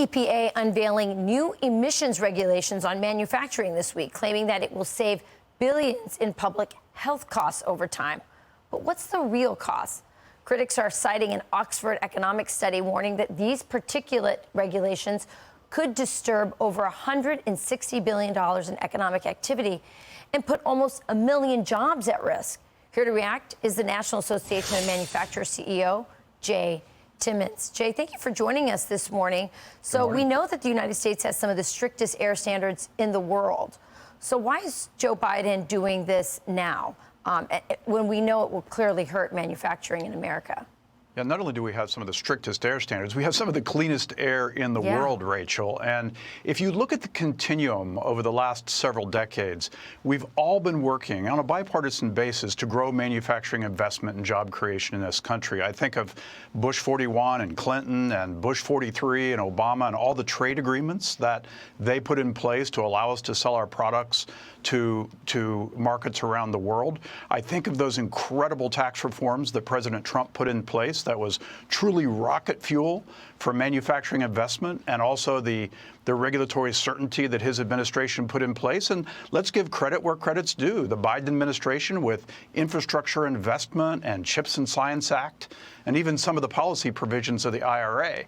EPA unveiling new emissions regulations on manufacturing this week, claiming that it will save billions in public health costs over time. But what's the real cost? Critics are citing an Oxford economics study warning that these particulate regulations could disturb over $160 billion in economic activity and put almost 1 million jobs at risk. Here to react is the National Association of Manufacturers CEO, Jay Timmons. Jay, thank you for joining us this morning. So we know that the United States has some of the strictest air standards in the world. So why is Joe Biden doing this now, when we know it will clearly hurt manufacturing in America? Yeah, not only do we have some of the strictest air standards, we have some of the cleanest air in the world, Rachel. And if you look at the continuum over the last several decades, we've all been working on a bipartisan basis to grow manufacturing investment and job creation in this country. I think of Bush 41 and Clinton and Bush 43 and Obama and all the trade agreements that they put in place to allow us to sell our products to markets around the world. I think of those incredible tax reforms that President Trump put in place that was truly rocket fuel for manufacturing investment, and also the regulatory certainty that his administration put in place. And let's give credit where credit's due. The Biden administration with infrastructure investment and CHIPS and Science Act, and even some of the policy provisions of the IRA.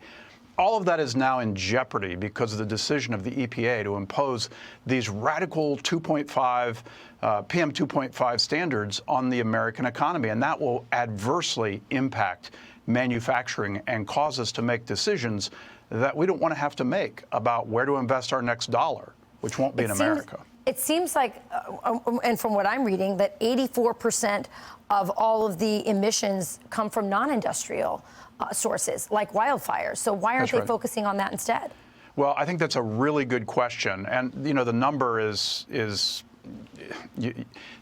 All of that is now in jeopardy because of the decision of the EPA to impose these radical 2.5 PM 2.5 standards on the American economy, and that will adversely impact manufacturing and cause us to make decisions that we don't want to have to make about where to invest our next dollar, which won't be in America. It seems like, and from what I'm reading, that 84% of all of the emissions come from non-industrial sources, like wildfires. So why aren't they focusing on that instead? Well, I think that's a really good question. And, you know, the number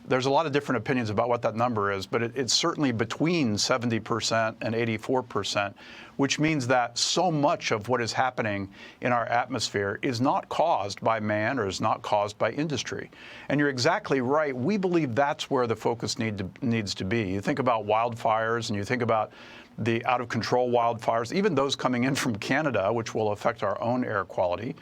there's a lot of different opinions about what that number is, but it's certainly between 70% and 84%, which means that so much of what is happening in our atmosphere is not caused by man or is not caused by industry. And you're exactly right. We believe that's where the focus needs to be. You think about wildfires and you think about the out-of-control wildfires, even those coming in from Canada, which will affect our own air quality.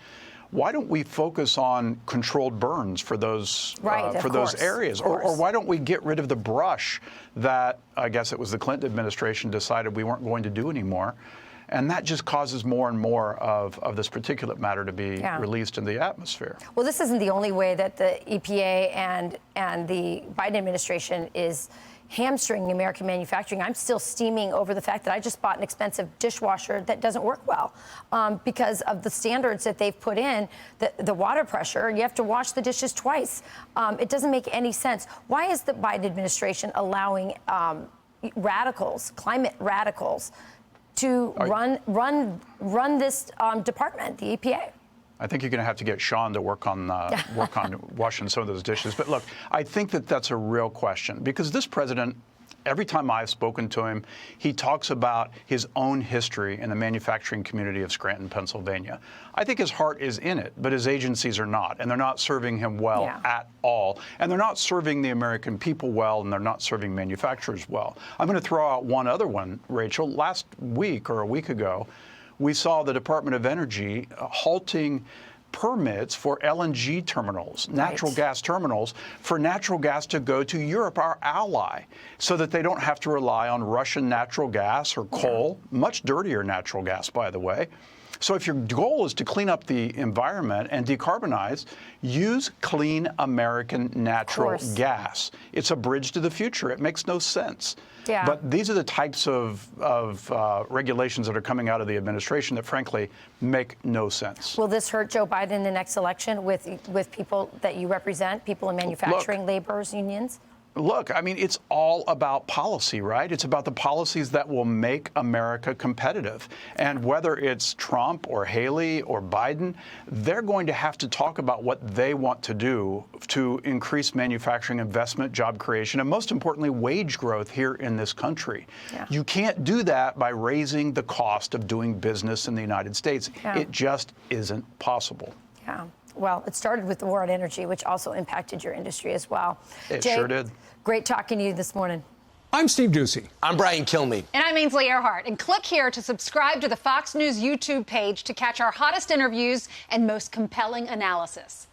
Why don't we focus on controlled burns for those those areas? Or why don't we get rid of the brush that, I guess it was the Clinton administration decided we weren't going to do anymore? And that just causes more and more of this particulate matter to be released in the atmosphere. Well, this isn't the only way that the EPA and the Biden administration is hamstringing American manufacturing. I'm still steaming over the fact that I just bought an expensive dishwasher that doesn't work well because of the standards that they've put in, the water pressure. You have to wash the dishes twice. It doesn't make any sense. Why is the Biden administration allowing radicals, climate radicals, to run this department, the EPA? I think you're going to have to get Sean to work on washing some of those dishes. But look, I think that that's a real question because this president, every time I've spoken to him, he talks about his own history in the manufacturing community of Scranton, Pennsylvania. I think his heart is in it, but his agencies are not, and they're not serving him well at all. And they're not serving the American people well, and they're not serving manufacturers well. I'm going to throw out one other one, Rachel. Last week or a week ago, we saw the Department of Energy halting permits for LNG terminals, natural gas terminals, for natural gas to go to Europe, our ally, so that they don't have to rely on Russian natural gas or coal, much dirtier natural gas, by the way. So if your goal is to clean up the environment and decarbonize, use clean American natural gas. It's a bridge to the future. It makes no sense. Yeah. But these are the types of regulations that are coming out of the administration that, frankly, make no sense. Will this hurt Joe Biden in the next election with people that you represent, people in manufacturing, laborers, unions? Look, I mean, it's all about policy, right? It's about the policies that will make America competitive. And whether it's Trump or Haley or Biden, they're going to have to talk about what they want to do to increase manufacturing investment, job creation, and most importantly, wage growth here in this country. Yeah. You can't do that by raising the cost of doing business in the United States. Yeah. It just isn't possible. Yeah. Well, it started with the war on energy, which also impacted your industry as well. It sure did. Great talking to you this morning. I'm Steve Ducey. I'm Brian Kilmeade. And I'm Ainsley Earhart. And click here to subscribe to the Fox News YouTube page to catch our hottest interviews and most compelling analysis.